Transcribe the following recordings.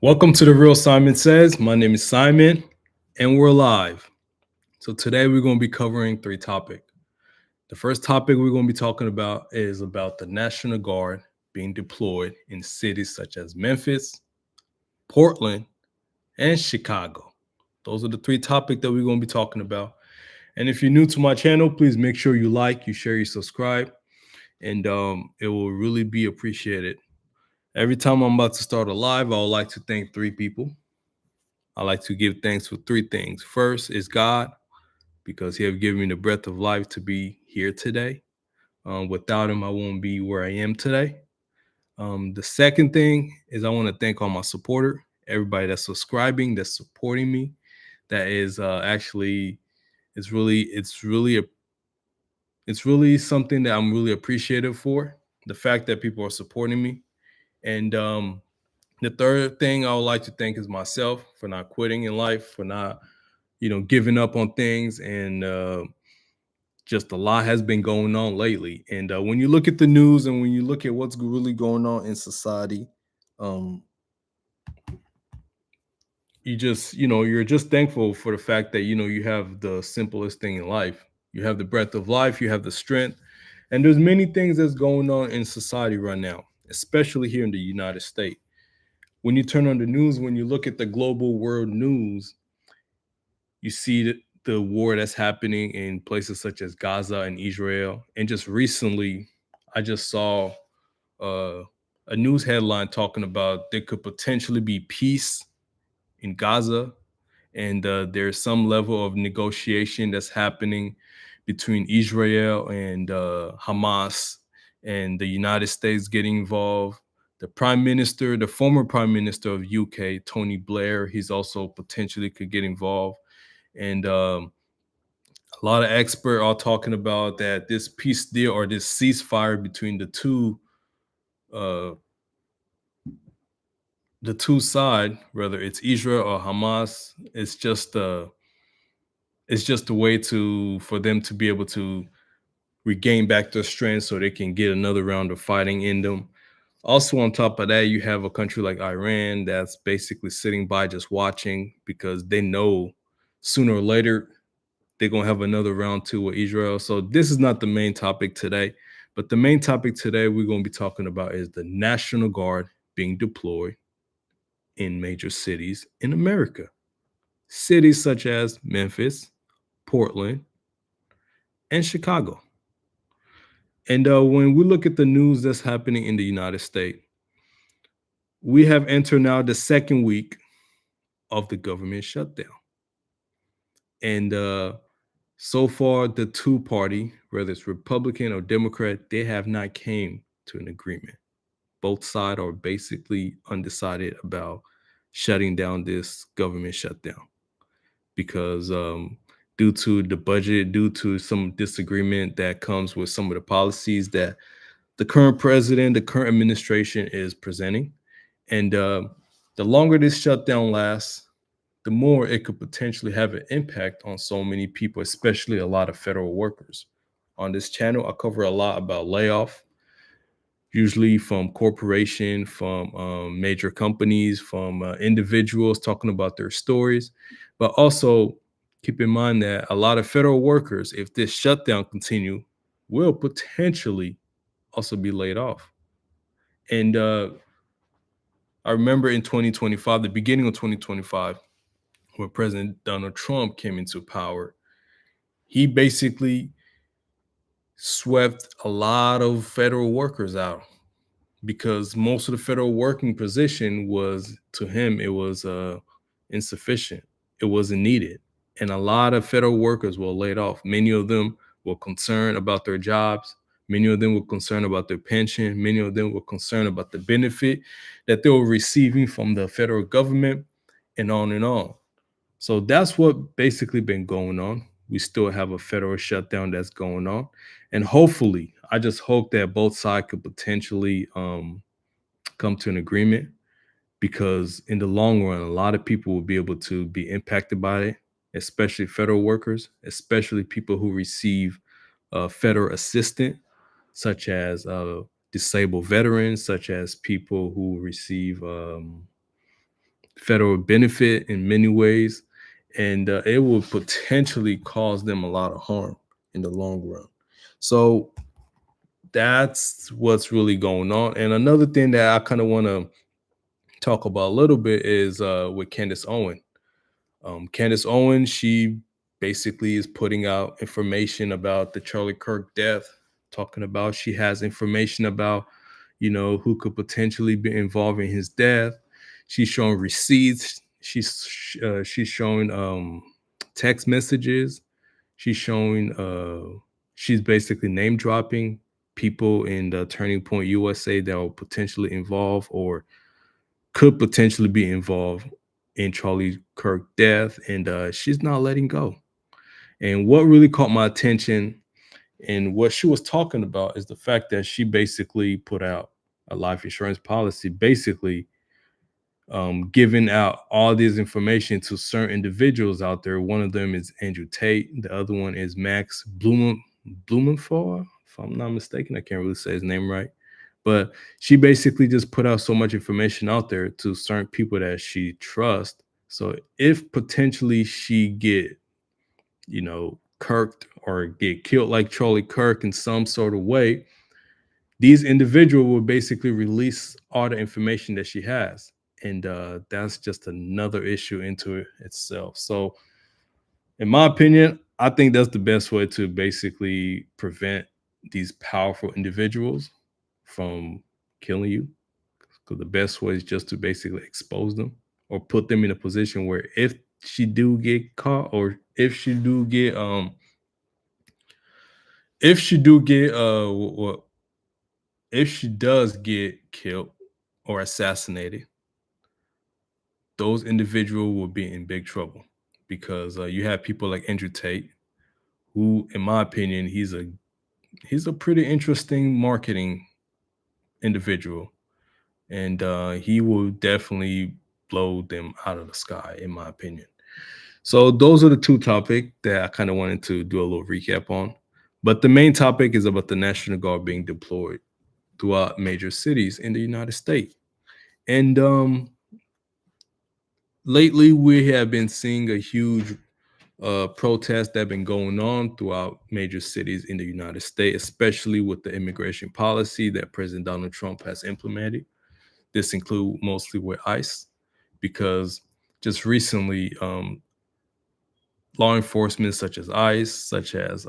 Welcome to the Real Simon Says. My name is Simon, and we're live. So today we're going to be covering three topics. The first topic we're going to be talking about is about the National Guard being deployed in cities such as Memphis, Portland, and Chicago. Those are the three topics that we're going to be talking about. And if you're new to my channel, please make sure you like, you share, you subscribe, and it will really be appreciated. Every time I'm about to start a live, I would like to thank three people. I like to give thanks for three things. First is God, because He have given me the breath of life to be here today. Without Him, I won't be where I am today. The second thing is I want to thank all my supporter, everybody that's subscribing, that's supporting me. That is actually, it's really something that I'm really appreciative for. The fact that people are supporting me, and the third thing I would like to thank is myself for not quitting in life, for not giving up on things, and just a lot has been going on lately. And when you look at the news and when you look at what's really going on in society, um, you're just thankful for the fact that you have the simplest thing in life. You have the breath of life, you have the strength, and there's many things that's going on in society right now, especially here in the United States. When you turn on the news, when you look at the global world news, you see the war that's happening in places such as Gaza and Israel. And just recently, I just saw uh, a news headline talking about there could potentially be peace in Gaza, and there's some level of negotiation that's happening between Israel and Hamas, and the United States getting involved. The prime minister, the former prime minister of UK, Tony Blair, he's also potentially could get involved. And a lot of experts are talking about that this peace deal or this ceasefire between uh, the two side, whether it's Israel or Hamas, it's just a way to for them to be able to regain back their strength so they can get another round of fighting in them. Also, on top of that, you have a country like Iran that's basically sitting by just watching because they know sooner or later they're going to have another round two with Israel. So this is not the main topic today, but the main topic today we're going to be talking about is the National Guard being deployed in major cities in America. Cities such as Memphis, Portland, and Chicago. And when we look at the news that's happening in the United States, we have entered now the second week of the government shutdown. And so far, the two party, whether it's Republican or Democrat, they have not came to an agreement. Both sides are basically undecided about shutting down this government shutdown because due to the budget, due to some disagreement that comes with some of the policies that the current president, the current administration is presenting. And the longer this shutdown lasts, the more it could potentially have an impact on so many people, especially a lot of federal workers. On this channel, I cover a lot about layoff, usually from corporation, from major companies, from individuals talking about their stories. But also keep in mind that a lot of federal workers, if this shutdown continue, will potentially also be laid off. And I remember in 2025, the beginning of 2025, when President Donald Trump came into power, he basically swept a lot of federal workers out because most of the federal working position was, to him, it was insufficient. It wasn't needed. And a lot of federal workers were laid off. Many of them were concerned about their jobs. Many of them were concerned about their pension. Many of them were concerned about the benefit that they were receiving from the federal government, and on and on. So that's what basically been going on. We still have a federal shutdown that's going on. And hopefully, I just hope that both sides could potentially come to an agreement, because in the long run, a lot of people will be able to be impacted by it, especially federal workers, especially people who receive federal assistance, such as disabled veterans, such as people who receive federal benefit in many ways, and it will potentially cause them a lot of harm in the long run. So that's what's really going on. And another thing that I kind of want to talk about a little bit is with Candace Owen. Candace Owens, she basically is putting out information about the Charlie Kirk death, talking about she has information about, who could potentially be involved in his death. She's showing receipts. She's showing text messages. She's showing she's basically name dropping people in the Turning Point USA that will potentially involve or could potentially be involved in Charlie Kirk death, and she's not letting go. And what really caught my attention and what she was talking about is the fact that she basically put out a life insurance policy, basically giving out all this information to certain individuals out there. One of them is Andrew Tate. The other one is Max Blumenthal, if I'm not mistaken. I can't really say his name right. But she basically just put out so much information out there to certain people that she trusts. So if potentially she get, kirked or get killed like Charlie Kirk in some sort of way, these individuals will basically release all the information that she has. And that's just another issue into it itself. So in my opinion, I think that's the best way to basically prevent these powerful individuals from killing you. Because the best way is just to basically expose them or put them in a position where if she do get caught or if she do get what if she does get killed or assassinated, those individuals will be in big trouble because you have people like Andrew Tate, who, in my opinion, he's a pretty interesting marketing individual, and he will definitely blow them out of the sky, in my opinion. So those are the two topics that I kind of wanted to do a little recap on. But the main topic is about the National Guard being deployed throughout major cities in the United States. And lately, we have been seeing a huge protests that have been going on throughout major cities in the United States, especially with the immigration policy that President Donald Trump has implemented. This include mostly with ICE, because just recently, law enforcement such as ICE, such as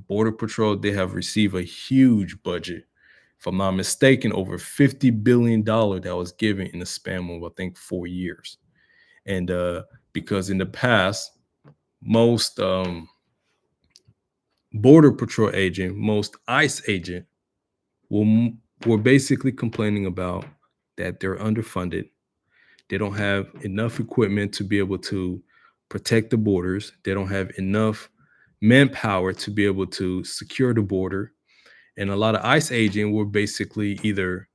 Border Patrol, they have received a huge budget. If I'm not mistaken, over $50 billion that was given in the span of I think 4 years. And because in the past, most Border Patrol agent, most ICE agent were basically complaining about that they're underfunded. They don't have enough equipment to be able to protect the borders. They don't have enough manpower to be able to secure the border. And a lot of ICE agents were basically either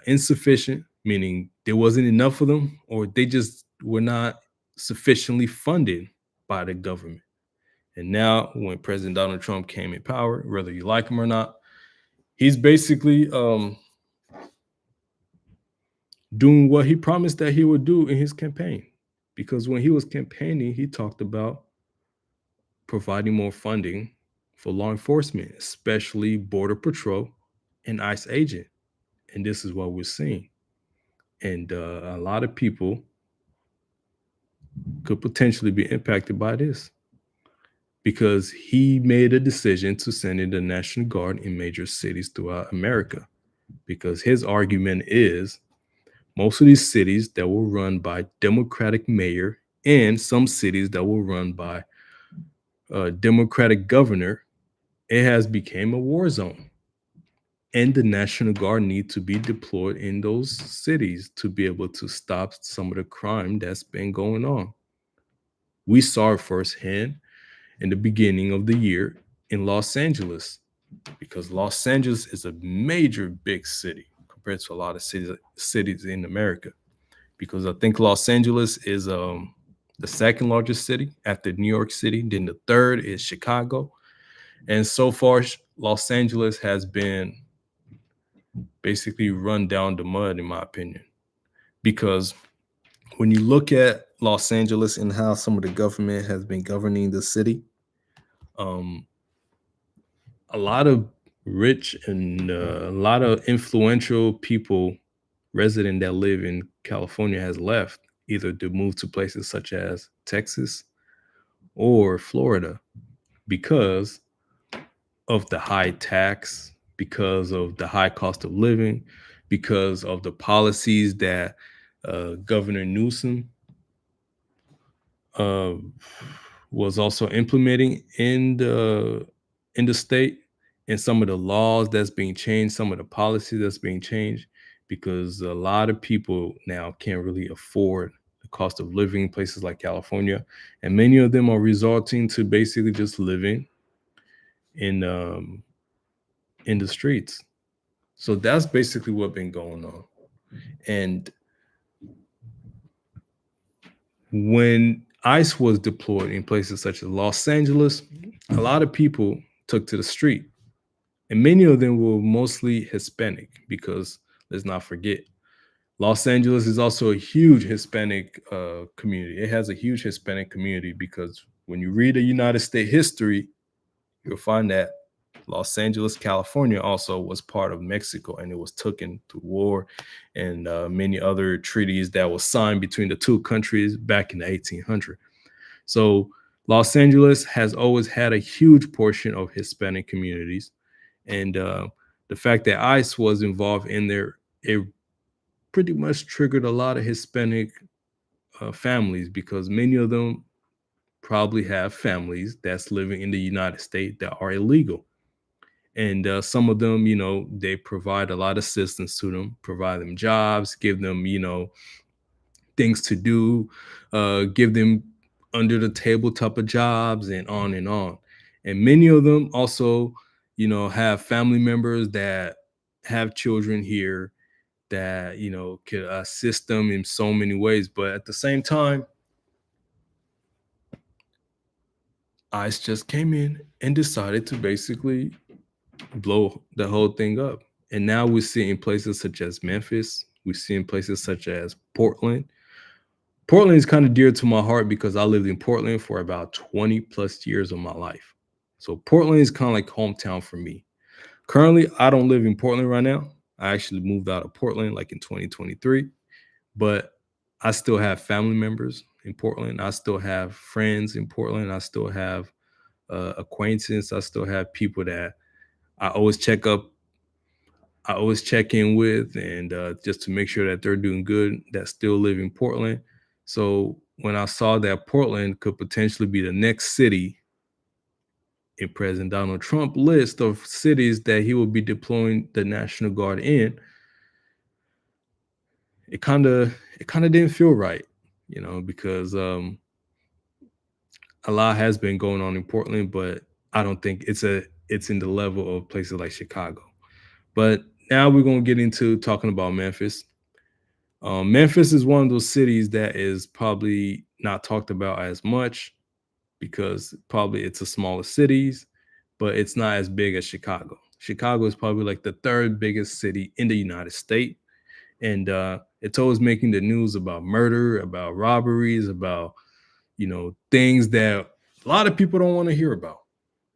insufficient, meaning there wasn't enough of them, or they just were not sufficiently funded by the government. And now, when President Donald Trump came in power, whether you like him or not, he's basically doing what he promised that he would do in his campaign. Because when he was campaigning, he talked about providing more funding for law enforcement, especially Border Patrol and ICE agent. And this is what we're seeing. And a lot of people could potentially be impacted by this because he made a decision to send in the National Guard in major cities throughout America. Because his argument is most of these cities that were run by Democratic mayor and some cities that were run by a Democratic governor, it has become a war zone. And the National Guard need to be deployed in those cities to be able to stop some of the crime that's been going on. We saw it firsthand in the beginning of the year in Los Angeles, because Los Angeles is a major big city compared to a lot of cities in America. Because I think Los Angeles is the second largest city after New York City. Then the third is Chicago. And so far, Los Angeles has been basically run down the mud, in my opinion, because When you look at Los Angeles and how some of the government has been governing the city, um, a lot of rich and a lot of influential people resident that live in California has left either to move to places such as Texas or Florida because of the high tax, because of the high cost of living, because of the policies that Governor Newsom uh, was also implementing in the state, and some of the laws that's being changed, some of the policy that's being changed, because a lot of people now can't really afford the cost of living in places like California, and many of them are resorting to basically just living in in the streets. So that's basically what's been going on. And when ICE was deployed in places such as Los Angeles, a lot of people took to the street, and many of them were mostly Hispanic because let's not forget, Los Angeles is also a huge Hispanic community. It has a huge Hispanic community because when you read the United States history, you'll find that Los Angeles, California also was part of Mexico and it was taken to war and many other treaties that were signed between the two countries back in the 1800s. So Los Angeles has always had a huge portion of Hispanic communities. And the fact that ICE was involved in there, it pretty much triggered a lot of Hispanic families because many of them probably have families that's living in the United States that are illegal. And some of them, they provide a lot of assistance to them, provide them jobs, give them, things to do, give them under the table type of jobs, and on and on. And many of them also, have family members that have children here that could assist them in so many ways. But at the same time, ICE just came in and decided to basically blow the whole thing up. And now we see in places such as Memphis, we see in places such as Portland. Portland is kind of dear to my heart because I lived in Portland for about 20 plus years of my life. So Portland is kind of like hometown for me. Currently, I don't live in Portland right now. I actually moved out of Portland like in 2023, but I still have family members in Portland. I still have friends in Portland. I still have acquaintances. I still have people that I always check up I always check in with and just to make sure that they're doing good that still live in Portland. So when I saw that Portland could potentially be the next city in President Donald Trump list of cities that he will be deploying the National Guard in, it kind of didn't feel right, because a lot has been going on in Portland, but I don't think it's in the level of places like Chicago. But now we're gonna get into talking about Memphis. Memphis is one of those cities that is probably not talked about as much because probably it's a smaller cities, but it's not as big as Chicago. Chicago is probably like the third biggest city in the United States, and it's always making the news about murder, about robberies, about things that a lot of people don't want to hear about,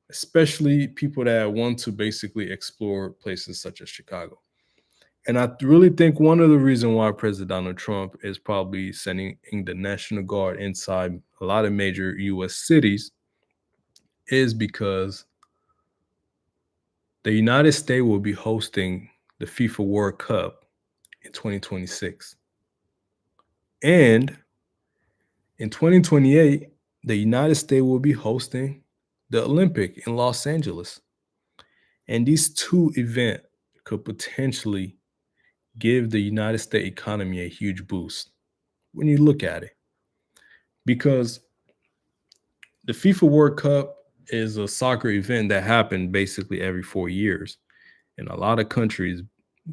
especially people that want to basically explore places such as Chicago. And I really think one of the reasons why President Donald Trump is probably sending in the National Guard inside a lot of major US cities is because the United States will be hosting the FIFA World Cup in 2026. And in 2028, the United States will be hosting the Olympic in Los Angeles. And these two events could potentially give the United States economy a huge boost when you look at it. Because the FIFA World Cup is a soccer event that happened basically every 4 years. And a lot of countries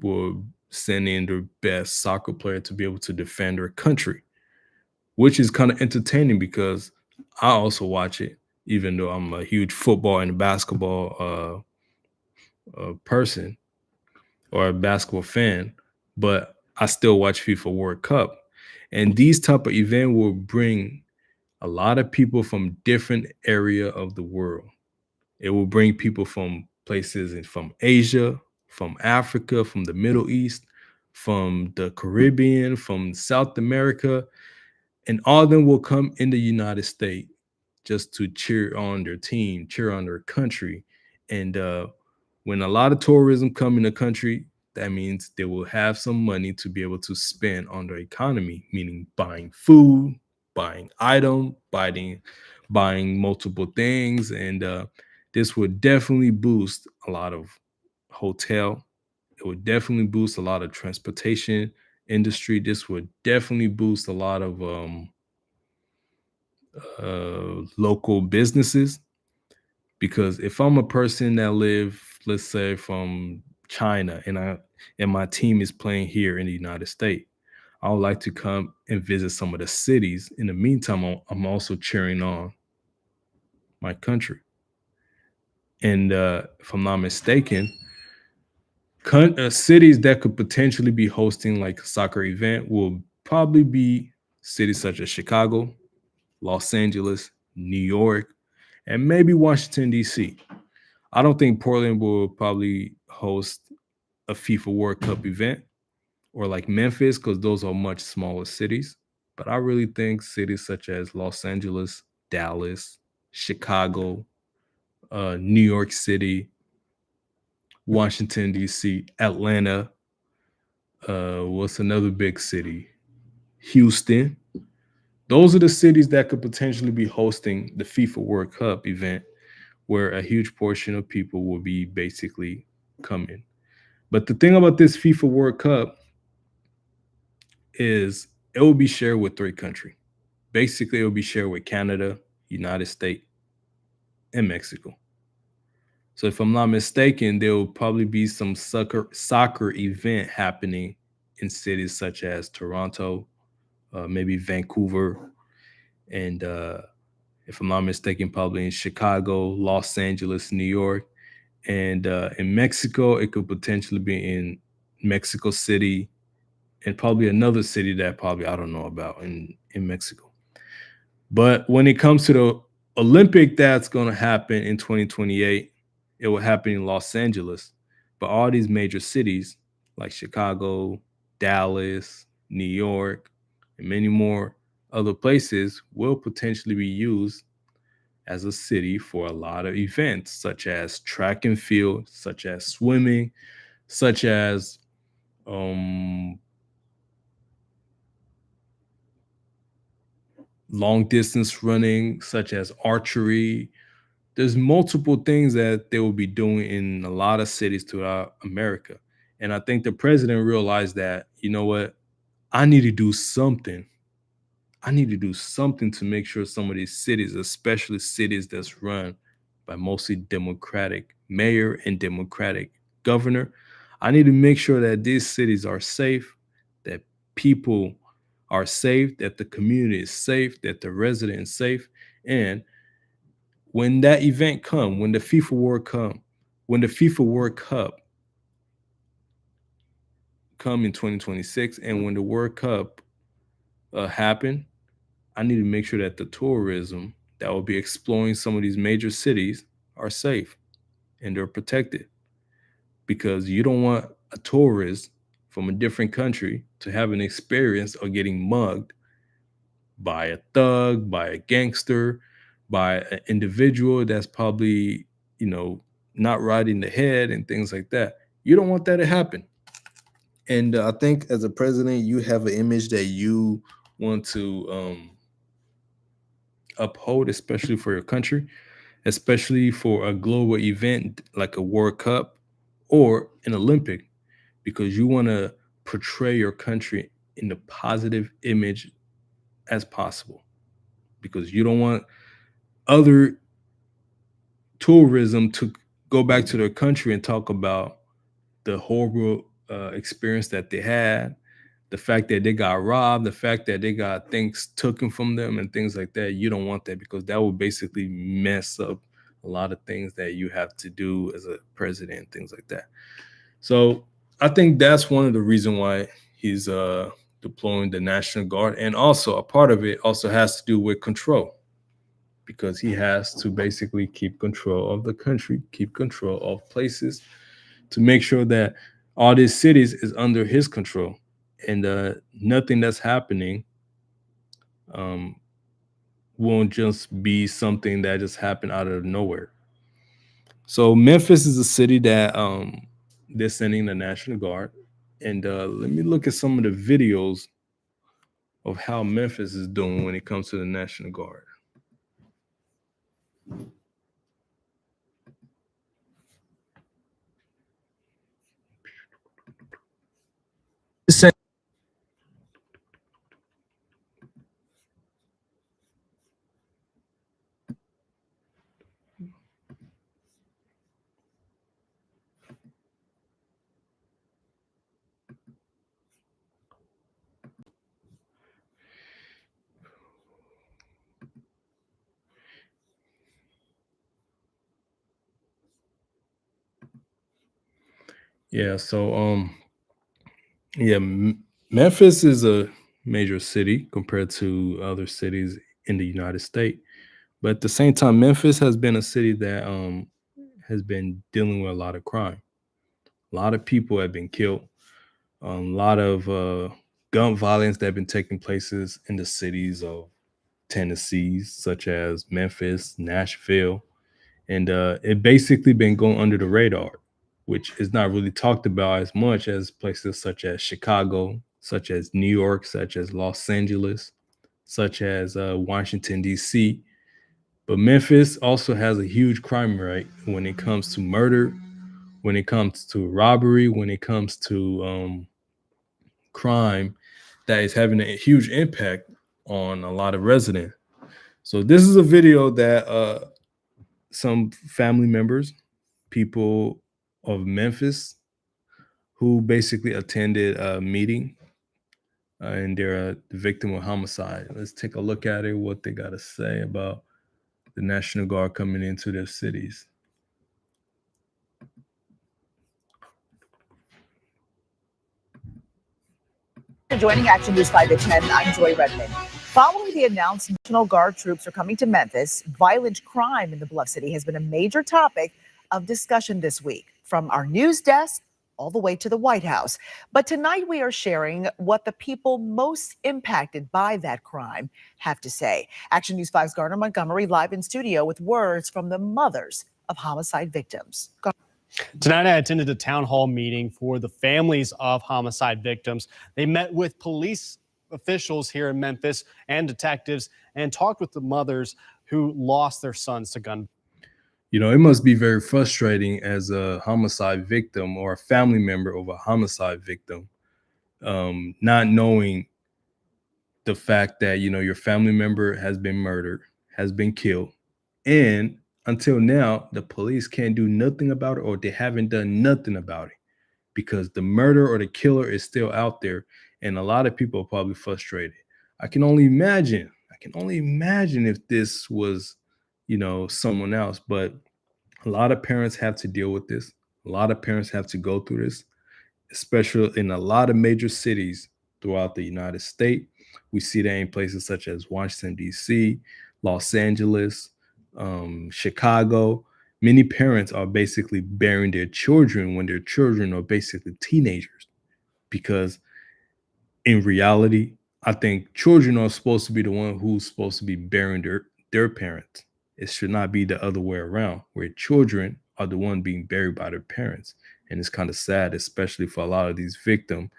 will send in their best soccer player to be able to defend their country, which is kind of entertaining because I also watch it, even though I'm a huge football and basketball person or a basketball fan, but I still watch FIFA World Cup. And these type of event will bring a lot of people from different area of the world. It will bring people from places from Asia, from Africa, from the Middle East, from the Caribbean, from South America, and all of them will come in the United States just to cheer on their team, cheer on their country. And when a lot of tourism come in the country, that means they will have some money to be able to spend on their economy, meaning buying food, buying item, buying multiple things, and this would definitely boost a lot of hotel. It would definitely boost a lot of transportation industry. This would definitely boost a lot of local businesses, because if I'm a person that live, let's say, from China, and my team is playing here in the United States, I would like to come and visit some of the cities. In the meantime, I'm also cheering on my country. And if I'm not mistaken, cities that could potentially be hosting like a soccer event will probably be cities such as Chicago, Los Angeles, New York, and maybe Washington, D.C. I don't think Portland will probably host a FIFA World Cup event, or like Memphis, because those are much smaller cities. But I really think cities such as Los Angeles, Dallas, Chicago, New York City, Washington, D.C., Atlanta, what's another big city? Houston. Those are the cities that could potentially be hosting the FIFA World Cup event, where a huge portion of people will be basically coming. But the thing about this FIFA World Cup is it will be shared with three countries. Basically, it will be shared with Canada, United States, and Mexico. So if I'm not mistaken, there will probably be some soccer event happening in cities such as Toronto, maybe Vancouver, and if I'm not mistaken, probably in Chicago, Los Angeles, New York, and in Mexico, it could potentially be in Mexico City, and probably another city that probably I don't know about in Mexico. But when it comes to the Olympic that's going to happen in 2028, it will happen in Los Angeles. But all these major cities like Chicago, Dallas, New York, and many more other places will potentially be used as a city for a lot of events, such as track and field, such as swimming, such as um, long distance running, such as archery. There's multiple things that they will be doing in a lot of cities throughout America. And I think the president realized that, you know what, I need to do something. I need to do something to make sure some of these cities, especially cities that's run by mostly Democratic mayor and Democratic governor, I need to make sure that these cities are safe, that people are safe, that the community is safe, that the resident is safe. And when that event come, when the FIFA World Cup come in 2026, and when the World Cup happen, I need to make sure that the tourism that will be exploring some of these major cities are safe and they're protected, because you don't want a tourist from a different country to have an experience of getting mugged by a thug, by a gangster, by an individual that's probably, you know, not right in the head and things like that. You don't want that to happen. And I think as a president, you have an image that you want to uphold, especially for your country, especially for a global event like a World Cup or an Olympic, because you want to portray your country in the positive image as possible, because you don't want other tourism to go back to their country and talk about the horrible experience that they had, the fact that they got robbed, the fact that they got things taken from them and things like that. You don't want that, because that will basically mess up a lot of things that you have to do as a president, things like that. So I think that's one of the reason why he's deploying the National Guard. And also a part of it also has to do with control, because he has to basically keep control of the country, keep control of places, to make sure that all these cities is under his control, and nothing that's happening um, won't just be something that just happened out of nowhere. So Memphis is a city that they're sending the National Guard, and let me look at some of the videos of how Memphis is doing when it comes to the National Guard. Yeah, so yeah, Memphis is a major city compared to other cities in the United States. But at the same time, Memphis has been a city that has been dealing with a lot of crime. A lot of people have been killed. A lot of gun violence that have been taking places in the cities of Tennessee, such as Memphis, Nashville, and it basically been going under the radar, which is not really talked about as much as places such as Chicago, such as New York, such as Los Angeles, such as Washington D.C. But Memphis also has a huge crime rate when it comes to murder, when it comes to robbery, when it comes to crime that is having a huge impact on a lot of residents. So this is a video that some family members, people of Memphis, who basically attended a meeting and they're a victim of homicide. Let's take a look at it, what they got to say about the National Guard coming into their cities. Joining Action News 5 at 10, I'm Joy Redmond. Following the announcement National Guard troops are coming to Memphis, violent crime in the Bluff City has been a major topic of discussion this week, from our news desk all the way to the White House. But tonight we are sharing what the people most impacted by that crime have to say. Action News 5's Garner Montgomery live in studio with words from the mothers of homicide victims. Tonight, I attended a town hall meeting for the families of homicide victims. They met with police officials here in Memphis and detectives and talked with the mothers who lost their sons to gun. You know, it must be very frustrating as a homicide victim or a family member of a homicide victim, not knowing the fact that, you know, your family member has been murdered, has been killed, and until now, the police can't do nothing about it, or they haven't done nothing about it, because the murder or the killer is still out there, and a lot of people are probably frustrated. I can only imagine if this was, you know, someone else. But a lot of parents have to deal with this. A lot of parents have to go through this, especially in a lot of major cities throughout the United States. We see that in places such as Washington, D.C., Los Angeles, Chicago. Many parents are basically burying their children when their children are basically teenagers, because in reality, I think children are supposed to be the one who's supposed to be burying their parents. It should not be the other way around, where children are the one being buried by their parents. And it's kind of sad, especially for a lot of these victims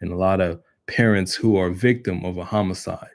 and a lot of parents who are victim of a homicide.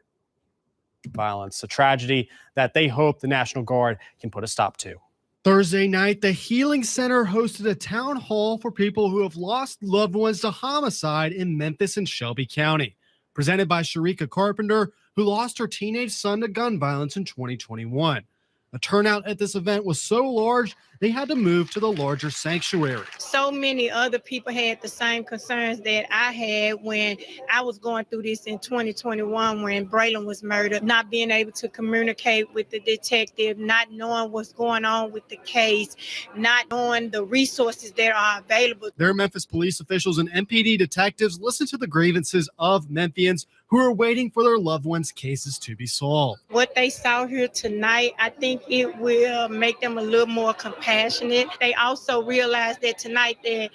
Violence, a tragedy that they hope the National Guard can put a stop to. Thursday night, the Healing Center hosted a town hall for people who have lost loved ones to homicide in Memphis and Shelby County. Presented by Sharika Carpenter, who lost her teenage son to gun violence in 2021. The turnout at this event was so large, they had to move to the larger sanctuary. So many other people had the same concerns that I had when I was going through this in 2021 when Braylon was murdered, not being able to communicate with the detective, not knowing what's going on with the case, not knowing the resources that are available. Their Memphis police officials and MPD detectives listened to the grievances of Memphians who are waiting for their loved ones' cases to be solved. What they saw here tonight, I think it will make them a little more compassionate. They also realize that tonight that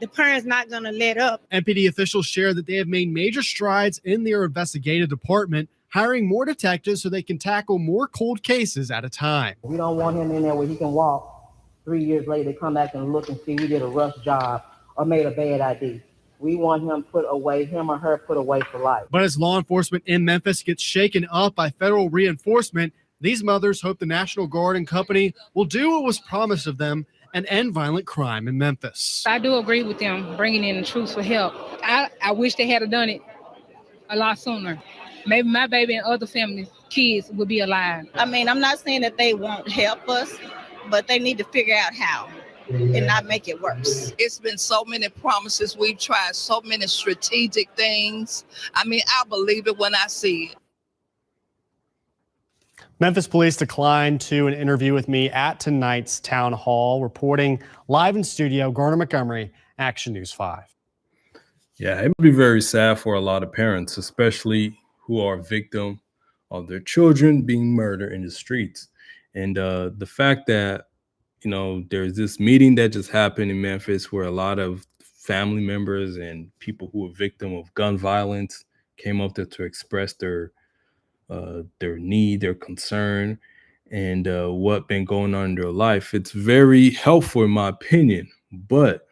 the parents not going to let up. MPD officials share that they have made major strides in their investigative department, hiring more detectives so they can tackle more cold cases at a time. We don't want him in there where he can walk 3 years later, come back and look and see we did a rough job or made a bad ID. We want him put away, him or her put away for life. But as law enforcement in Memphis gets shaken up by federal reinforcement, these mothers hope the National Guard and company will do what was promised of them and end violent crime in Memphis. I do agree with them bringing in the troops for help. I wish they had done it a lot sooner. Maybe my baby and other families, kids would be alive. I mean, I'm not saying that they won't help us, but they need to figure out how and not make it worse. It's been so many promises. We've tried so many strategic things. I mean, I believe it when I see it. Memphis police declined to an interview with me at tonight's town hall. Reporting live in studio, Garner Montgomery, Action News 5. Yeah, it would be very sad for a lot of parents, especially who are victim of their children being murdered in the streets. And the fact that, you know, there's this meeting that just happened in Memphis where a lot of family members and people who are victim of gun violence came up there to express their need, their concern, and what been going on in their life. It's very helpful in my opinion, but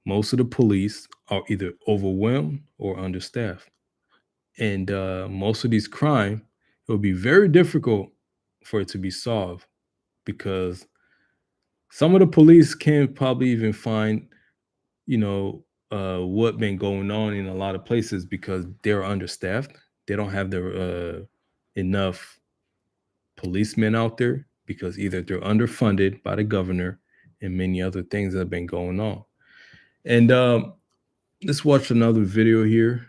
most of the police are either overwhelmed or understaffed. And most of these crime, it will be very difficult for it to be solved because some of the police can't probably even find, what been going on in a lot of places because they're understaffed. They don't have their enough policemen out there because either they're underfunded by the governor and many other things that have been going on. And let's watch another video here.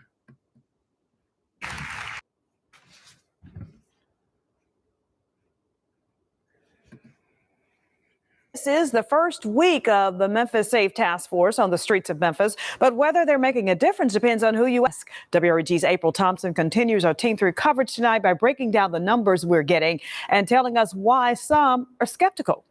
This is the first week of the Memphis Safe Task Force on the streets of Memphis, but whether they're making a difference depends on who you ask. WREG's April Thompson continues our Team 3 coverage tonight by breaking down the numbers we're getting and telling us why some are skeptical.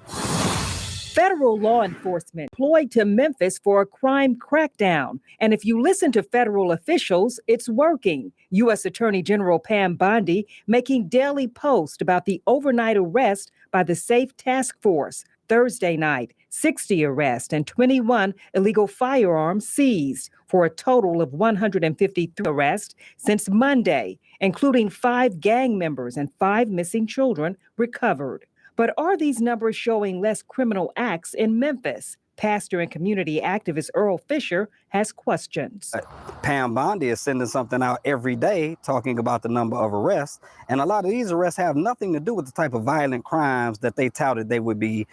Federal law enforcement deployed to Memphis for a crime crackdown. And if you listen to federal officials, it's working. U.S. Attorney General Pam Bondi making daily posts about the overnight arrest by the Safe Task Force. Thursday night, 60 arrests and 21 illegal firearms seized for a total of 153 arrests since Monday, including 5 gang members and 5 missing children recovered. But are these numbers showing less criminal acts in Memphis? Pastor and community activist Earl Fisher has questions. Pam Bondi is sending something out every day talking about the number of arrests. And a lot of these arrests have nothing to do with the type of violent crimes that they touted they would be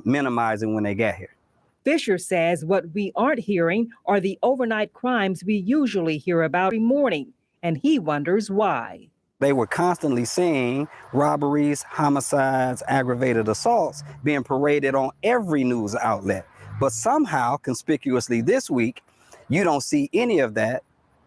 minimizing when they got here. Fisher says what we aren't hearing are the overnight crimes we usually hear about every morning. And he wonders why. They were constantly seeing robberies, homicides, aggravated assaults being paraded on every news outlet. But somehow, conspicuously this week, you don't see any of that.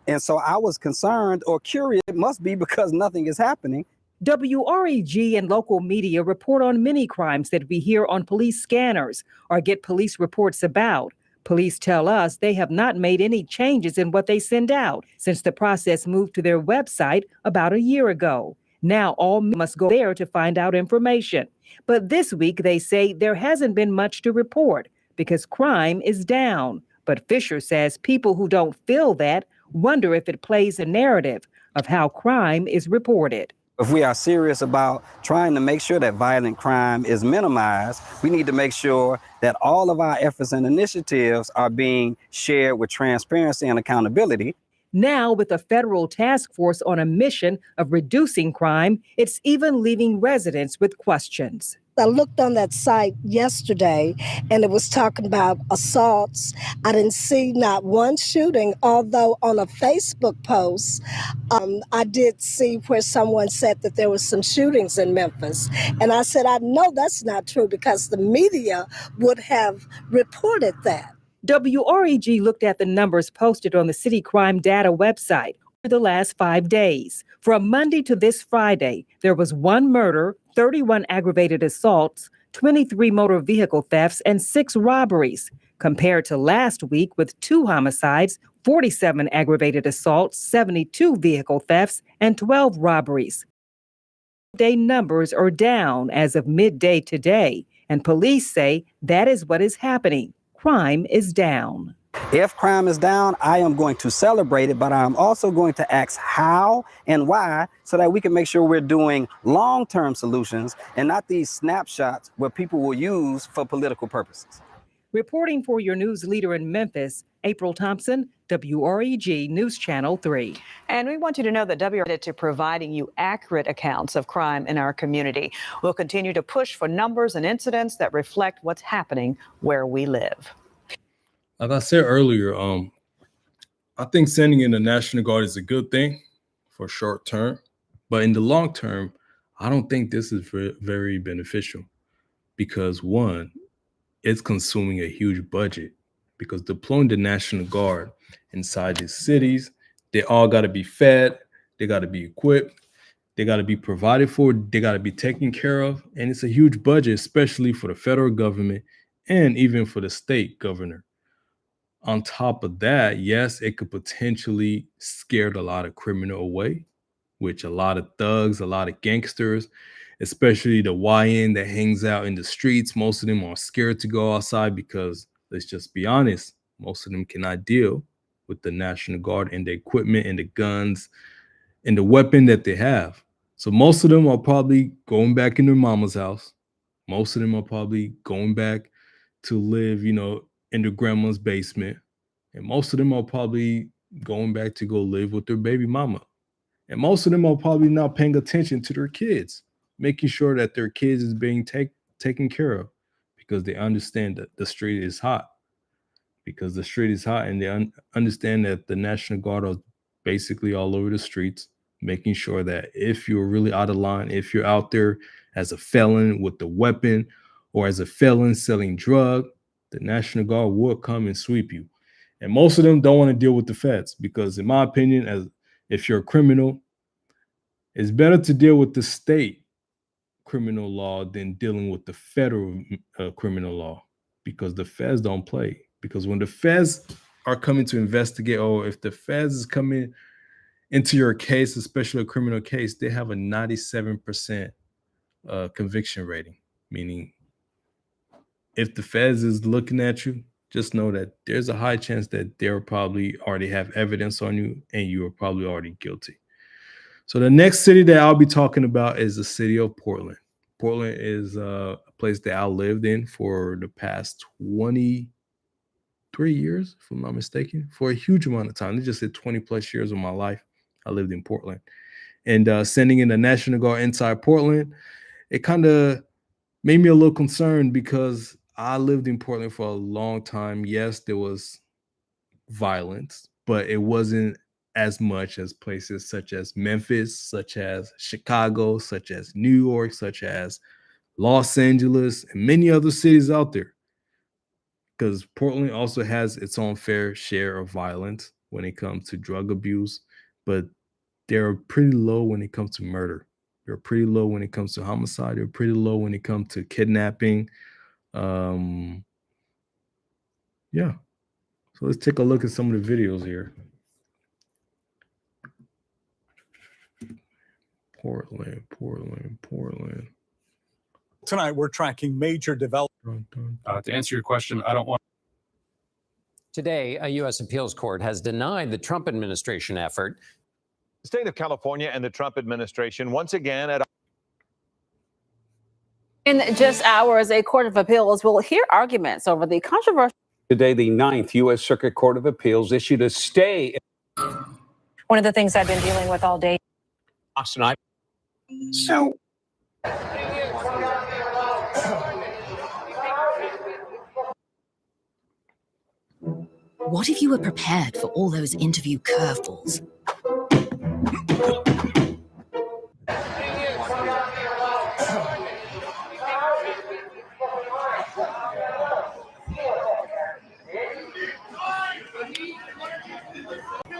And so I was concerned or curious. It must be because nothing is happening. WREG and local media report on many crimes that we hear on police scanners or get police reports about. Police tell us they have not made any changes in what they send out since the process moved to their website about a year ago. Now all must go there to find out information. But this week they say there hasn't been much to report because crime is down. But Fisher says people who don't feel that wonder if it plays a narrative of how crime is reported. If we are serious about trying to make sure that violent crime is minimized, we need to make sure that all of our efforts and initiatives are being shared with transparency and accountability. Now, with a federal task force on a mission of reducing crime, it's even leaving residents with questions. I looked on that site yesterday and it was talking about assaults. I didn't see not one shooting, although on a Facebook post, I did see where someone said that there was some shootings in Memphis. And I said, I know that's not true because the media would have reported that. WREG looked at the numbers posted on the city crime data website for the last 5 days. From Monday to this Friday, there was 1 murder, 31 aggravated assaults, 23 motor vehicle thefts, and 6 robberies, compared to last week with 2 homicides, 47 aggravated assaults, 72 vehicle thefts, and 12 robberies. Day numbers are down as of midday today, and police say that is what is happening. Crime is down. If crime is down, I am going to celebrate it, but I'm also going to ask how and why so that we can make sure we're doing long-term solutions and not these snapshots where people will use for political purposes. Reporting for your news leader in Memphis, April Thompson, WREG News Channel 3. And we want you to know that WREG is committed to providing you accurate accounts of crime in our community. We'll continue to push for numbers and incidents that reflect what's happening where we live. Like I said earlier, I think sending in the National Guard is a good thing for short term, but in the long term, I don't think this is very beneficial because one, it's consuming a huge budget because deploying the National Guard inside these cities, they all got to be fed, they got to be equipped, they got to be provided for, they got to be taken care of, and it's a huge budget, especially for the federal government and even for the state governor. On top of that, yes, it could potentially scare a lot of criminal away, which a lot of thugs, a lot of gangsters, especially the YN that hangs out in the streets, most of them are scared to go outside because, let's just be honest, most of them cannot deal with the National Guard and the equipment and the guns and the weapon that they have. So most of them are probably going back in their mama's house. Most of them are probably going back to live, in their grandma's basement. And most of them are probably going back to go live with their baby mama. And most of them are probably not paying attention to their kids, making sure that their kids is being taken care of because they understand that the street is hot. Because the street is hot and they understand that the National Guard are basically all over the streets, making sure that if you're really out of line, if you're out there as a felon with a weapon or as a felon selling drug, the National Guard will come and sweep you. And most of them don't want to deal with the feds because, in my opinion, as if you're a criminal, it's better to deal with the state criminal law than dealing with the federal criminal law because the feds don't play. Because when the feds are coming to investigate, or if the feds is coming into your case, especially a criminal case, they have a 97% conviction rating, meaning if the feds is looking at you, just know that there's a high chance that they'll probably already have evidence on you and you are probably already guilty. So the next city that I'll be talking about is the city of Portland. Portland is a place that I lived in for the past 23 years, if I'm not mistaken, for a huge amount of time. They just said 20 plus years of my life. I lived in Portland. And sending in the National Guard inside Portland, it kind of made me a little concerned because I lived in Portland for a long time. Yes, there was violence, but it wasn't as much as places such as Memphis, such as Chicago, such as New York, such as Los Angeles, and many other cities out there. Because Portland also has its own fair share of violence when it comes to drug abuse, but they're pretty low when it comes to murder. They're pretty low when it comes to homicide. They're pretty low when it comes to kidnapping. Yeah. So let's take a look at some of the videos here. Portland. Tonight, we're tracking major development. To answer your question, I don't want. Today, a U.S. appeals court has denied the Trump administration effort. The state of California and the Trump administration once again at. In just hours, a court of appeals will hear arguments over the controversial. Today, the 9th U.S. Circuit Court of Appeals issued a stay. One of the things I've been dealing with all day. Tonight. So What if you were prepared for all those interview curveballs?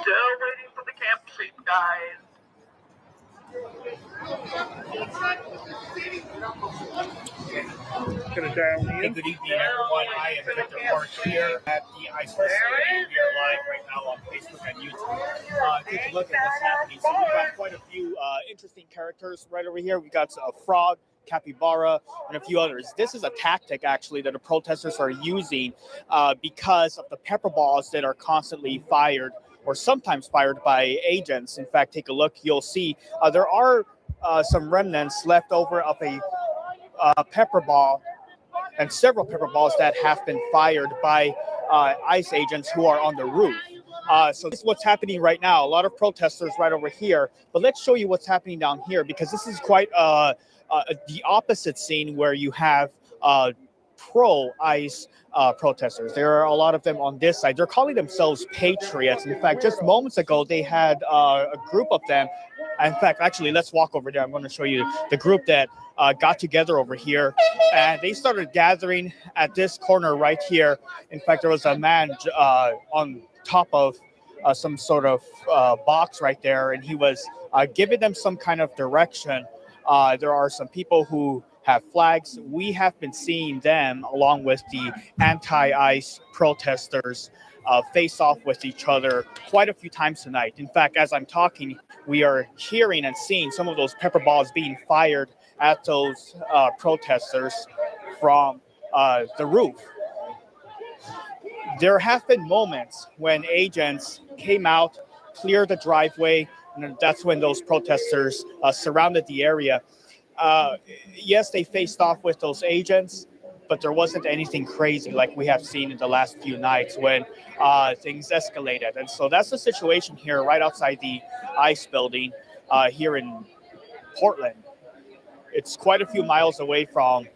Still waiting for the camp sheet, guys. Gonna dial in. Hey, good evening, everyone. I am Victor Park here at the ICE facility. We are live right now on Facebook and YouTube. Take a look at what's happening. So we've got quite a few interesting characters right over here. We got a frog, capybara, and a few others. This is a tactic, actually, that the protesters are using because of the pepper balls that are constantly fired or sometimes fired by agents. In fact, take a look. You'll see there are some remnants left over of a pepper ball and several pepper balls that have been fired by ICE agents who are on the roof. So this is what's happening right now. A lot of protesters right over here. But let's show you what's happening down here, because this is quite the opposite scene where you have pro-ICE protesters. There are a lot of them on this side. They're calling themselves patriots. In fact, just moments ago, they had a group of them. In fact, actually, let's walk over there. I'm going to show you the group that got together over here, and they started gathering at this corner right here. In fact, there was a man on top of some sort of box right there, and he was giving them some kind of direction. There are some people who have flags. We have been seeing them along with the anti-ICE protesters face off with each other quite a few times tonight. In fact, as I'm talking, we are hearing and seeing some of those pepper balls being fired at those protesters from the roof. There have been moments when agents came out, cleared the driveway, and that's when those protesters surrounded the area. Yes, they faced off with those agents, but there wasn't anything crazy like we have seen in the last few nights when things escalated. And so that's the situation here right outside the ICE building here in Portland. It's quite a few miles away from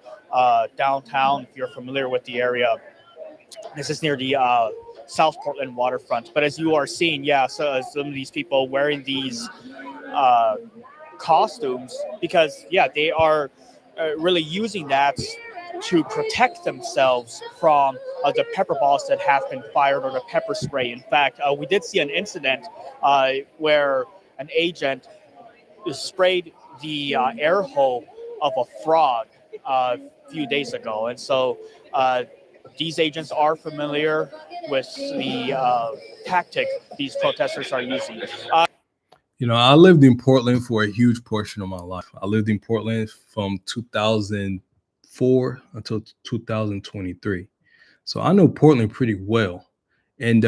downtown, if you're familiar with the area. This is near the South Portland waterfront. But as you are seeing, so some of these people wearing these costumes because, they are really using that to protect themselves from the pepper balls that have been fired or the pepper spray. In fact, we did see an incident where an agent sprayed the air hole of a frog a few days ago. And so these agents are familiar with the tactic these protesters are using. I lived in Portland for a huge portion of my life. I lived in Portland from 2004 until 2023. So I know Portland pretty well. And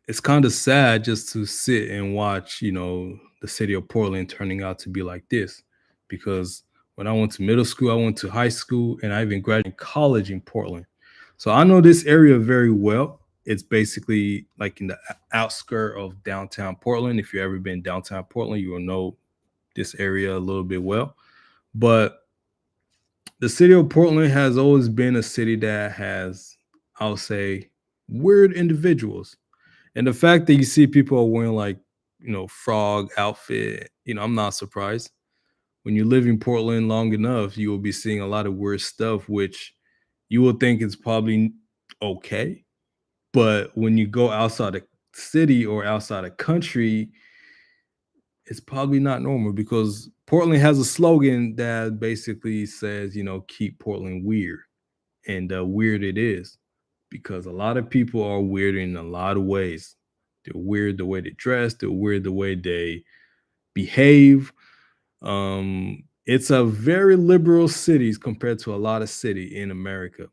it's kind of sad just to sit and watch, the city of Portland turning out to be like this. Because when I went to middle school, I went to high school, and I even graduated college in Portland. So I know this area very well. It's basically like in the outskirt of downtown Portland. If you've ever been downtown Portland, you will know this area a little bit well. But the city of Portland has always been a city that has, I'll say, weird individuals. And the fact that you see people are wearing like, frog outfit, I'm not surprised. When you live in Portland long enough, you will be seeing a lot of weird stuff, which you will think is probably okay. But when you go outside the city or outside the country, it's probably not normal, because Portland has a slogan that basically says, keep Portland weird. And weird it is, because a lot of people are weird in a lot of ways. They're weird the way they dress. They're weird the way they behave. It's a very liberal city compared to a lot of city in America.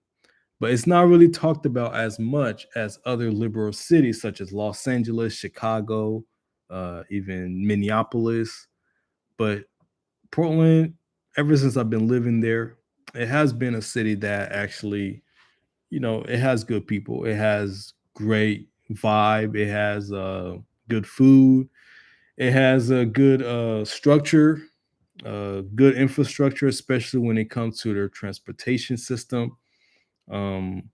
But it's not really talked about as much as other liberal cities such as Los Angeles, Chicago, even Minneapolis. But Portland, ever since I've been living there, it has been a city that actually, it has good people. It has great vibe. It has good food. It has a good structure, good infrastructure, especially when it comes to their transportation system. Um,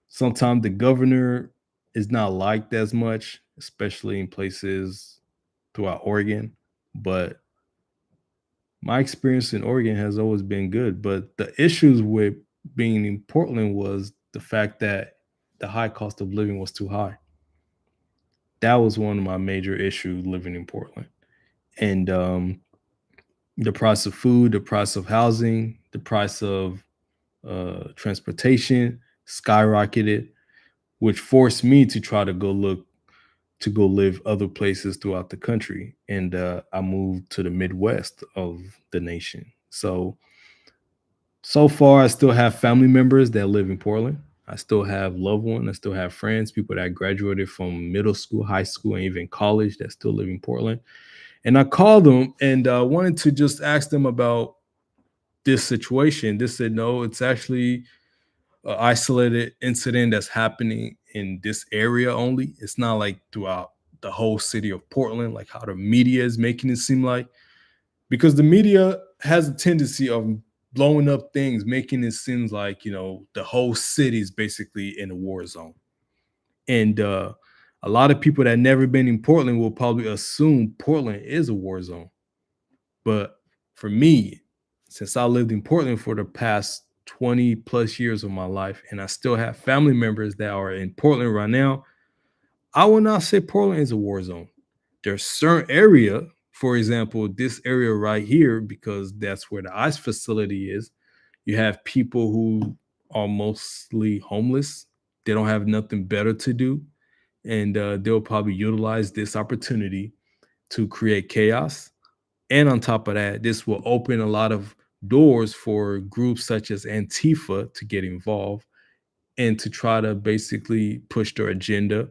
Sometimes the governor is not liked as much, especially in places throughout Oregon. But my experience in Oregon has always been good. But the issues with being in Portland was the fact that the high cost of living was too high. That was one of my major issues living in Portland. And the price of food, the price of housing, the price of transportation skyrocketed, which forced me to try to go live other places throughout the country. And I moved to the Midwest of the nation. So far, I still have family members that live in Portland. I still have loved ones. I still have friends, people that graduated from middle school, high school, and even college that still live in Portland. And I called them and wanted to just ask them about this situation. They said, no, it's actually an isolated incident that's happening in this area only. It's not like throughout the whole city of Portland, like how the media is making it seem like, because the media has a tendency of blowing up things, making it seem like, the whole city is basically in a war zone. And a lot of people that never been in Portland will probably assume Portland is a war zone. But for me, since I lived in Portland for the past 20 plus years of my life, and I still have family members that are in Portland right now, I will not say Portland is a war zone. There's certain area, for example, this area right here, because that's where the ICE facility is, you have people who are mostly homeless. They don't have nothing better to do. And they'll probably utilize this opportunity to create chaos. And on top of that, this will open a lot of doors for groups such as Antifa to get involved and to try to basically push their agenda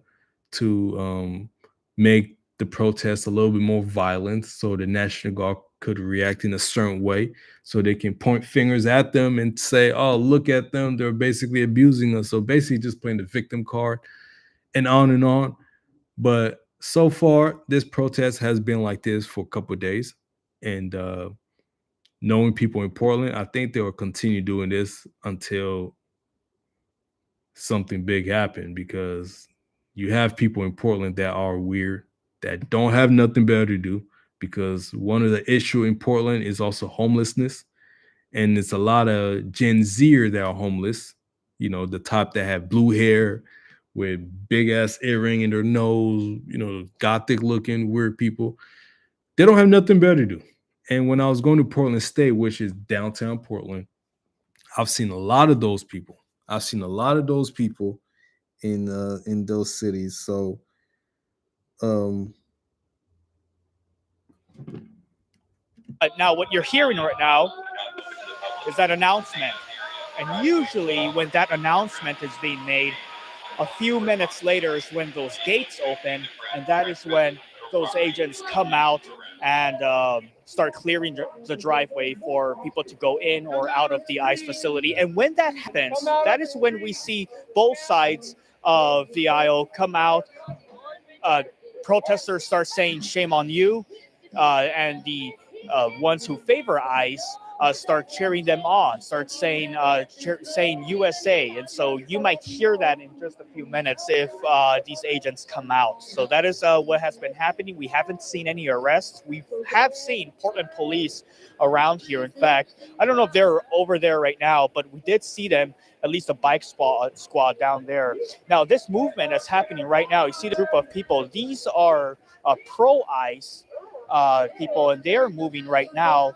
to make the protests a little bit more violent so the National Guard could react in a certain way so they can point fingers at them and say, oh, look at them. They're basically abusing us. So basically just playing the victim card and on and on. But so far, this protest has been like this for a couple of days. And knowing people in Portland, I think they will continue doing this until something big happen, because you have people in Portland that are weird, that don't have nothing better to do, because one of the issue in Portland is also homelessness. And it's a lot of Gen Zer that are homeless, the type that have blue hair with big ass earring in their nose, gothic looking weird people. They don't have nothing better to do. And when I was going to Portland State, which is downtown Portland, I've seen a lot of those people. I've seen a lot of those people in those cities. So Now, what you're hearing right now is that announcement. And usually, when that announcement is being made, a few minutes later is when those gates open, and that is when those agents come out and start clearing the driveway for people to go in or out of the ICE facility. And when that happens, that is when we see both sides of the aisle come out. Protesters start saying "shame on you," and the ones who favor ICE start cheering them on, start saying saying USA. And so you might hear that in just a few minutes if these agents come out. So that is what has been happening. We haven't seen any arrests. We have seen Portland police around here. In fact, I don't know if they're over there right now, but we did see them, at least a bike squad down there. Now, this movement that's happening right now, you see the group of people. These are pro-ICE people, and they're moving right now.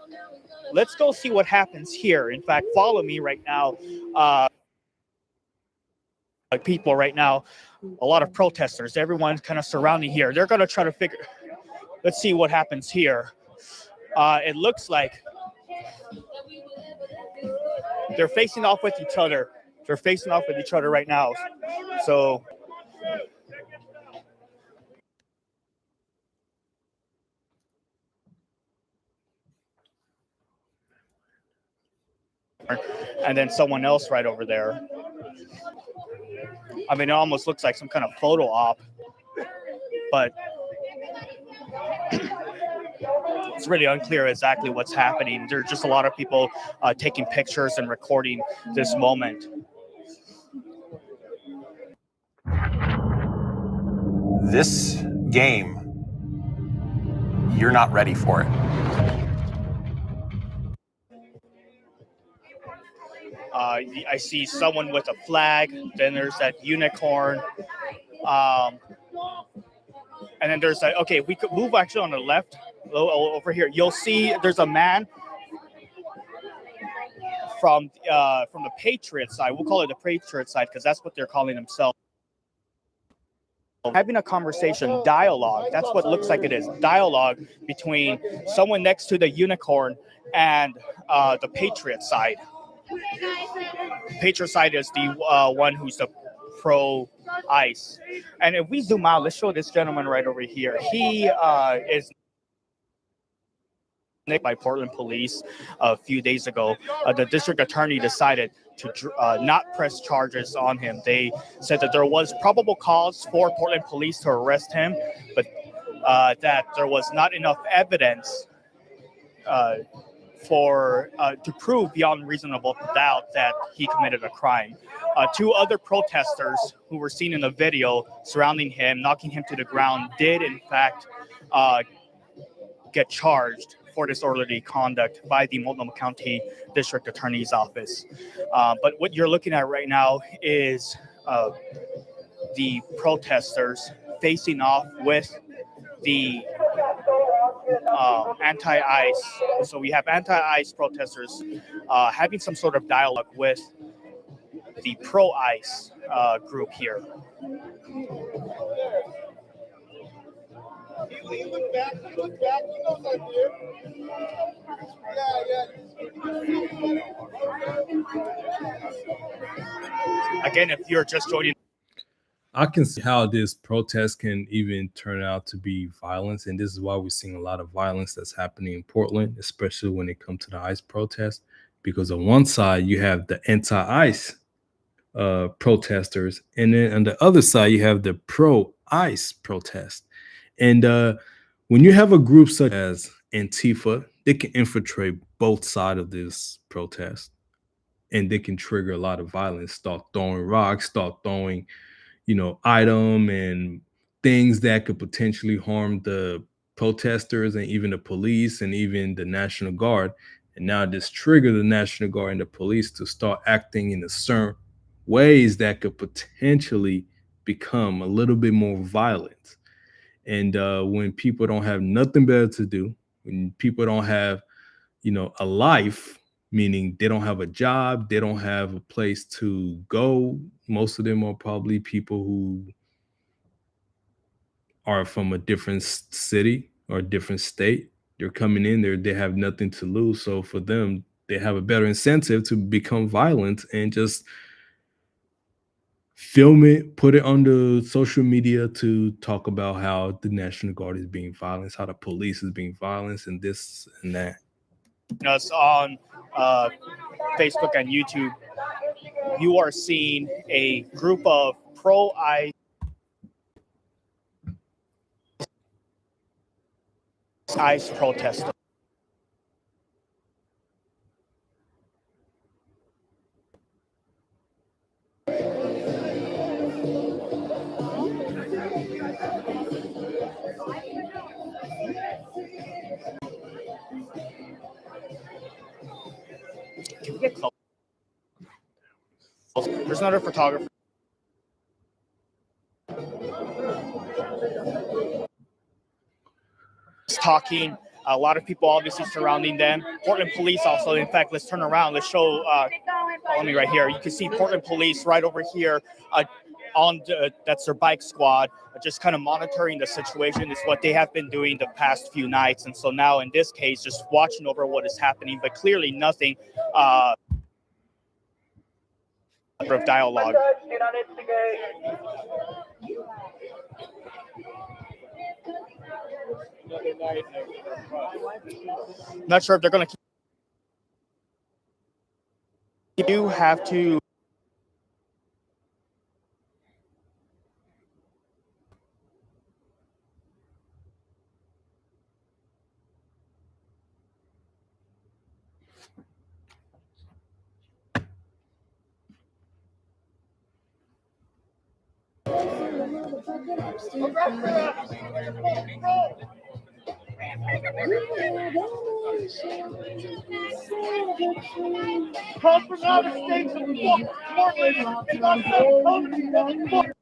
Let's go see what happens here. In fact, follow me right now. People right now, a lot of protesters, everyone's kind of surrounding here. They're going to try to figure, let's see what happens here. It looks like they're facing off with each other. They're facing off with each other right now. So and then someone else right over there. I mean, it almost looks like some kind of photo op, but it's really unclear exactly what's happening. There's just a lot of people taking pictures and recording this moment. This game, you're not ready for it. I see someone with a flag. Then there's that unicorn. And then there's okay, we could move actually on the left over here. You'll see there's a man from the Patriot side. We'll call it the Patriot side because that's what they're calling themselves. Having a conversation, dialogue. That's what it looks like it is. Dialogue between someone next to the unicorn and the Patriot side. Patriot side is the one who's the pro-ICE. And if we zoom out, let's show this gentleman right over here. He is nicked by Portland police a few days ago. The district attorney decided to not press charges on him. They said that there was probable cause for Portland police to arrest him, but that there was not enough evidence to prove beyond reasonable doubt that he committed a crime. Two other protesters who were seen in the video surrounding him, knocking him to the ground, did in fact get charged for disorderly conduct by the Multnomah County District Attorney's Office. But what you're looking at right now is the protesters facing off with the anti-ICE. So we have anti-ICE protesters having some sort of dialogue with the pro-ICE group here. Again, if you're just joining, I can see how this protest can even turn out to be violence, and this is why we're seeing a lot of violence that's happening in Portland, especially when it comes to the ICE protest. Because on one side you have the anti-ICE protesters, and then on the other side you have the pro-ICE protest. And when you have a group such as Antifa, they can infiltrate both sides of this protest, and they can trigger a lot of violence. Start throwing rocks, start throwing item and things that could potentially harm the protesters and even the police and even the National Guard. And now this trigger the National Guard and the police to start acting in a certain ways that could potentially become a little bit more violent. And when people don't have nothing better to do, when people don't have, a life, meaning they don't have a job, they don't have a place to go. Most of them are probably people who are from a different city or a different state. They're coming in there, they have nothing to lose. So for them, they have a better incentive to become violent and just film it, put it on the social media to talk about how the National Guard is being violent, how the police is being violent, and this and that. Us on Facebook and YouTube, you are seeing a group of pro-ICE protesters. Can we get close? There's another photographer. Talking, a lot of people obviously surrounding them. Portland police also, in fact, let's turn around. Let's show, follow me right here. You can see Portland police right over here that's their bike squad, just kind of monitoring the situation is what they have been doing the past few nights. And so now in this case, just watching over what is happening, but clearly nothing of dialogue. Not sure if they're going to keep. You have to. Come from out of state to Portland. You got some coming.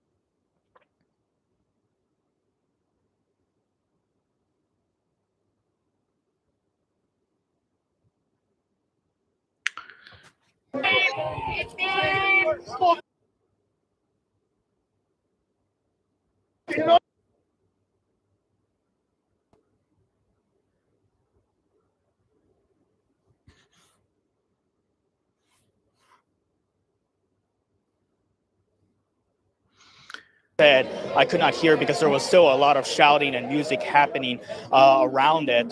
Said I could not hear because there was still a lot of shouting and music happening around it.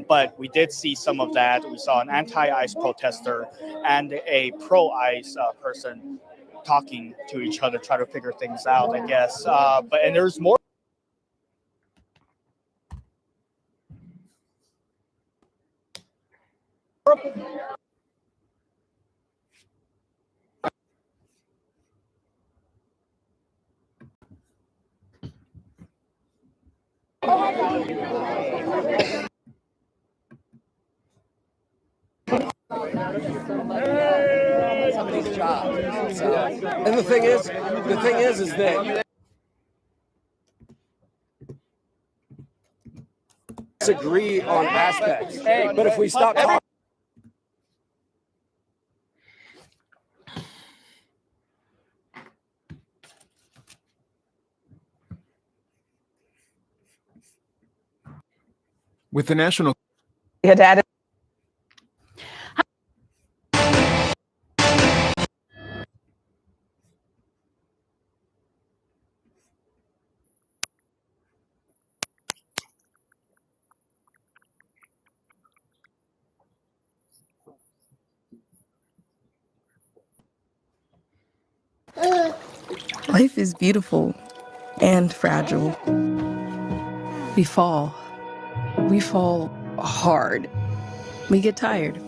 But we did see some of that. We saw an anti-ICE protester and a pro-ICE person talking to each other, try to figure things out, I guess. And there's more. Somebody's job. And the thing is that disagree on aspects. But if we stop talking. With the national. Your dad. Life is beautiful and fragile. We fall. We fall hard. We get tired.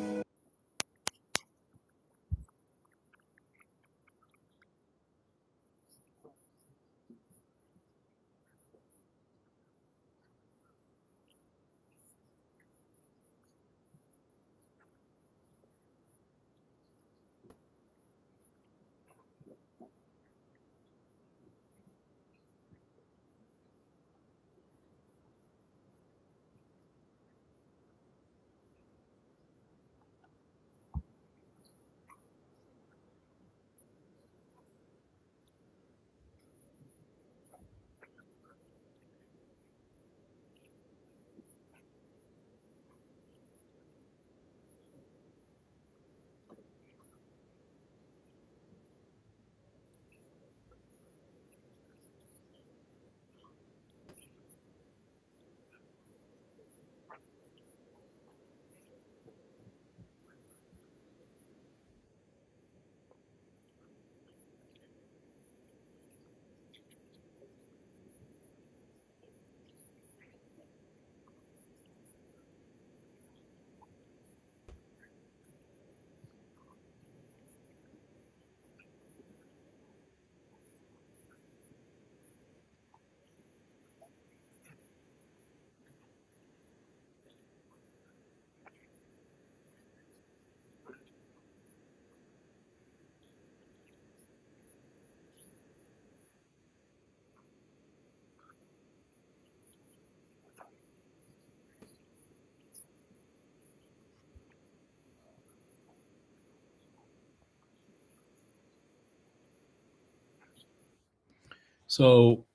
So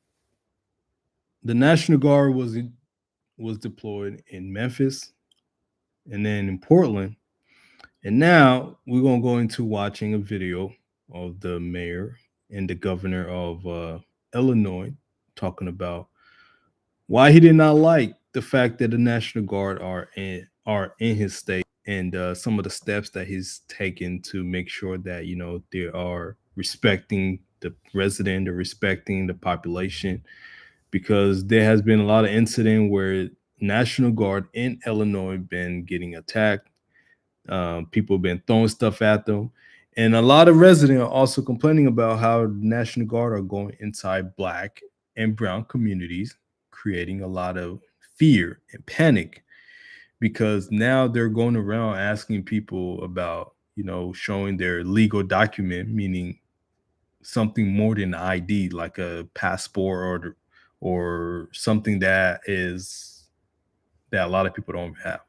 the National Guard was deployed in Memphis and then in Portland. And now we're going to go into watching a video of the mayor and the governor of Illinois talking about why he did not like the fact that the National Guard are in his state and some of the steps that he's taken to make sure that, you know, they are respecting the resident or respecting the population, because there has been a lot of incident where National Guard in Illinois been getting attacked. People have been throwing stuff at them. And a lot of residents are also complaining about how National Guard are going inside Black and brown communities, creating a lot of fear and panic because now they're going around asking people about, showing their legal document, meaning something more than ID, like a passport or something that a lot of people don't have.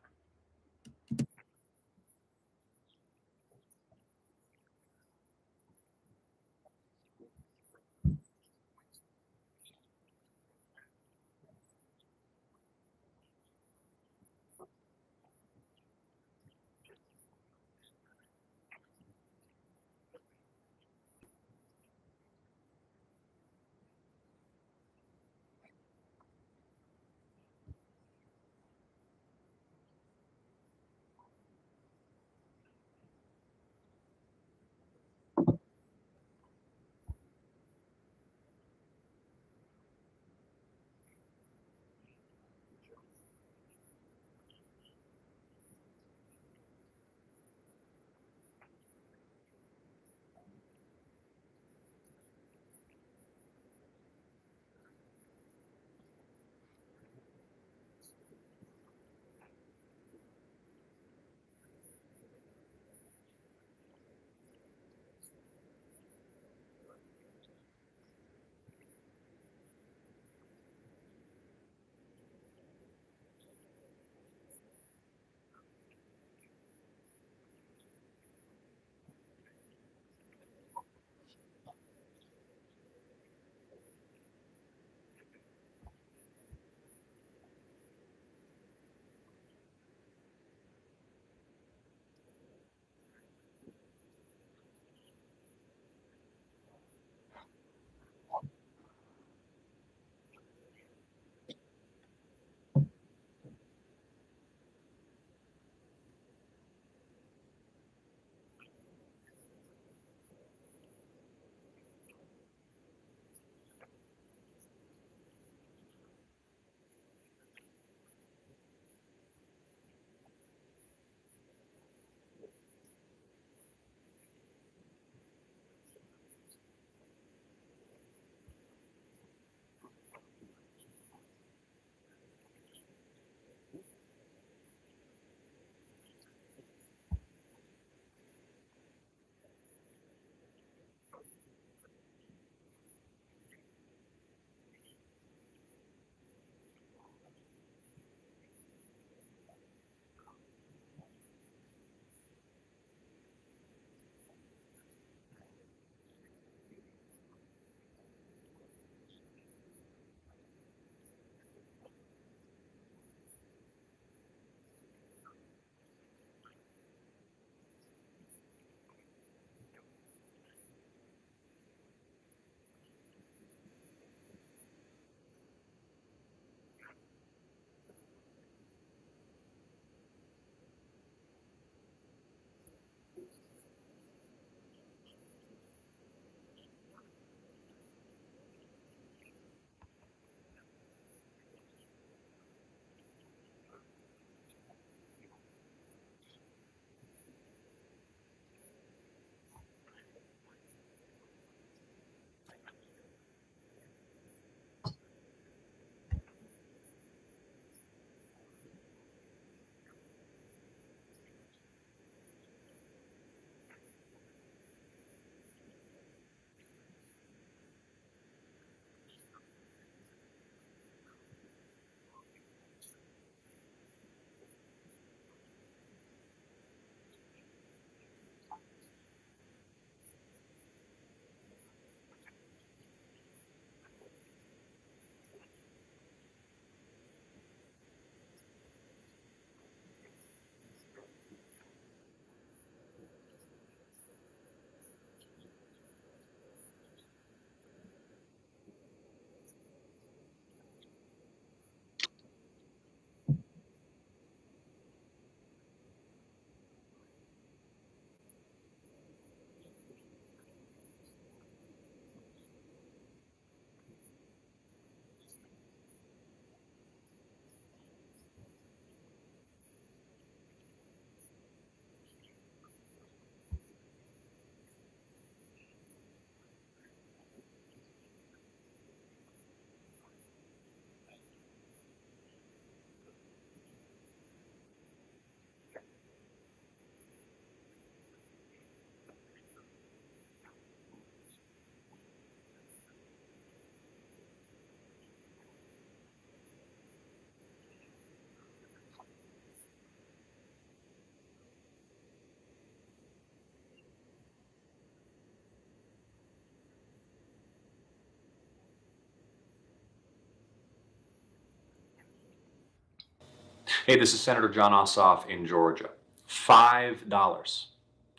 Hey, this is Senator John Ossoff in Georgia. $5.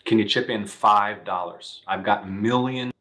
Can you chip in $5? I've got millions.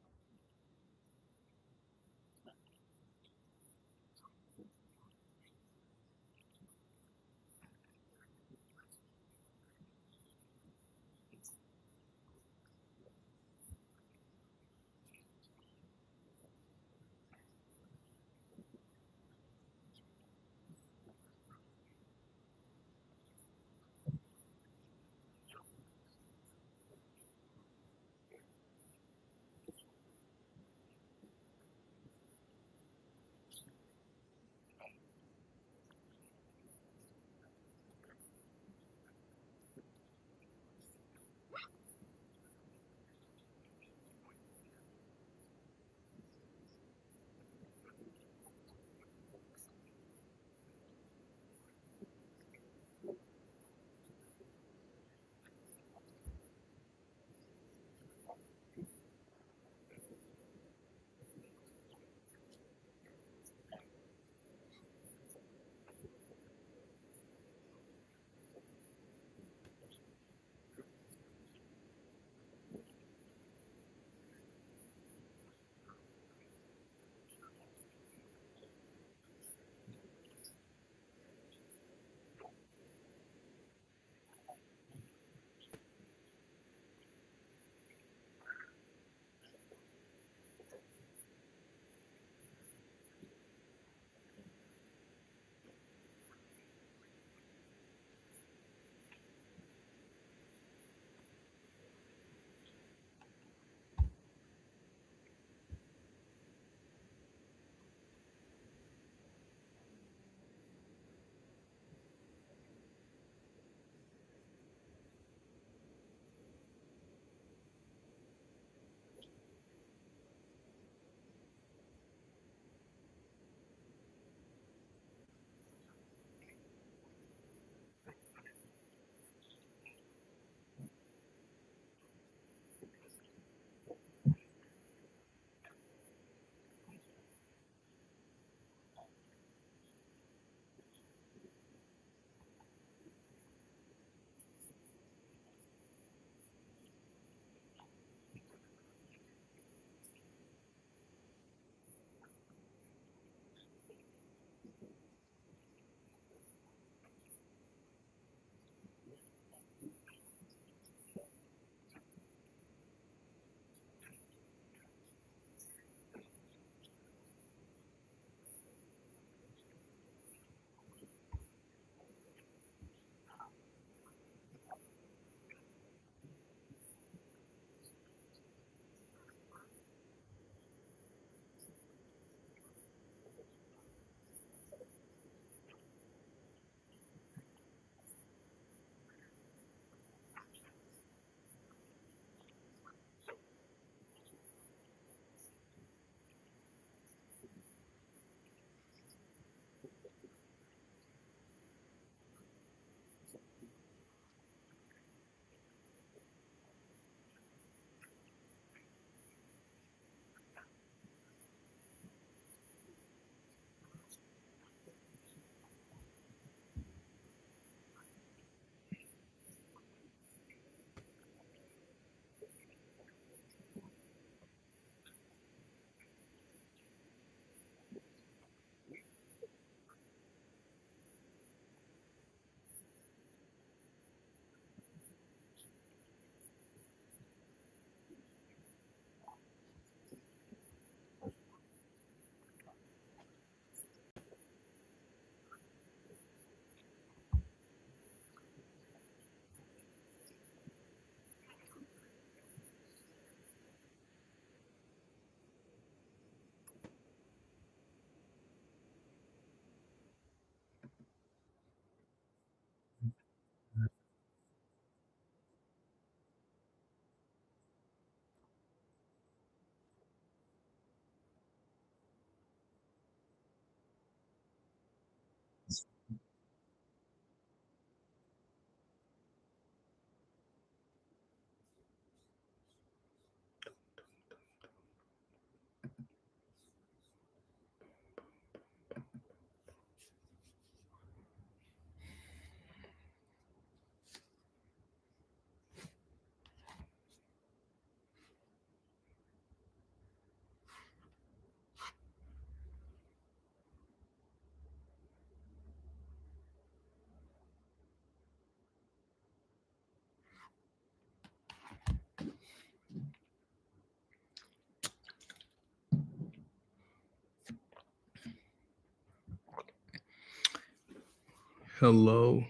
Hello.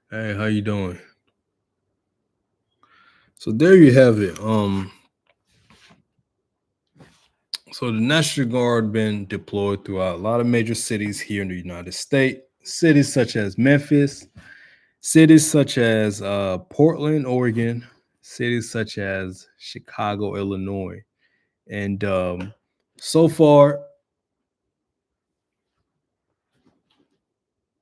Hey, how you doing? So there you have it. So the National Guard been deployed throughout a lot of major cities here in the United States. Cities such as Memphis, cities such as Portland, Oregon, cities such as Chicago, Illinois. And so far,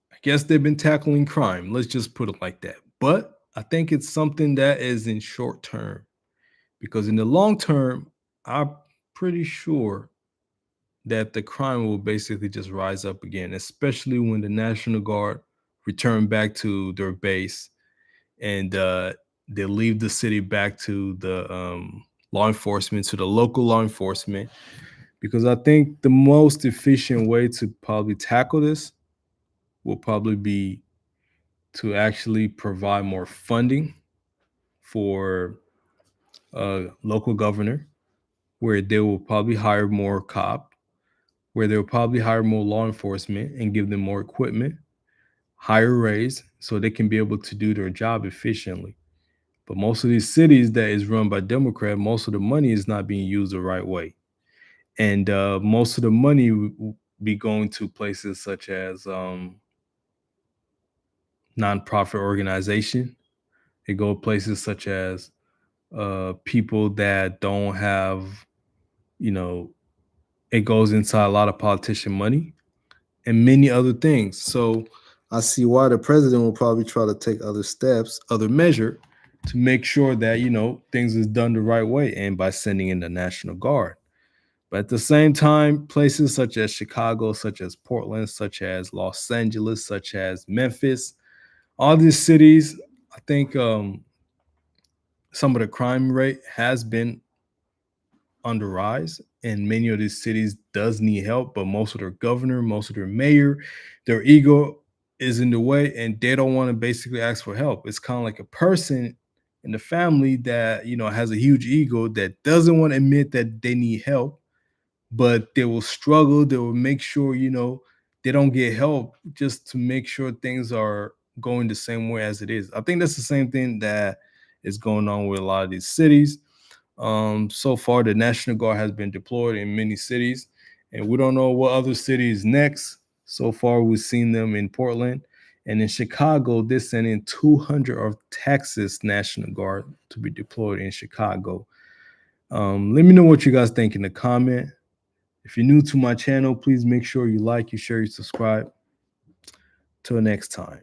I guess they've been tackling crime. Let's just put it like that. But I think it's something that is in short term, because in the long term, I'm pretty sure that the crime will basically just rise up again, especially when the National Guard return back to their base and they leave the city back to the law enforcement, to the local law enforcement. Because I think the most efficient way to probably tackle this will probably be to actually provide more funding for a local governor, where they will probably hire more cop, where they'll probably hire more law enforcement and give them more equipment, higher raise, so they can be able to do their job efficiently. But most of these cities that is run by Democrat, most of the money is not being used the right way. And most of the money will be going to places such as nonprofit organization. They go places such as people that don't have, it goes inside a lot of politician money and many other things. So I see why the president will probably try to take other steps, other measure to make sure that, things is done the right way, and by sending in the National Guard. But at the same time, places such as Chicago, such as Portland, such as Los Angeles, such as Memphis, all these cities, I think some of the crime rate has been on the rise, and many of these cities does need help, but most of their governor, most of their mayor, their ego is in the way, and they don't want to basically ask for help. It's kind of like a person in the family that has a huge ego that doesn't want to admit that they need help, but they will struggle. They will make sure they don't get help just to make sure things are going the same way as it is. I think that's the same thing that is going on with a lot of these cities. So far, the National Guard has been deployed in many cities, and we don't know what other cities next. So far, we've seen them in Portland, and in Chicago, they're sending 200 of Texas National Guard to be deployed in Chicago. Let me know what you guys think in the comment. If you're new to my channel, please make sure you like, you share, you subscribe. Till next time.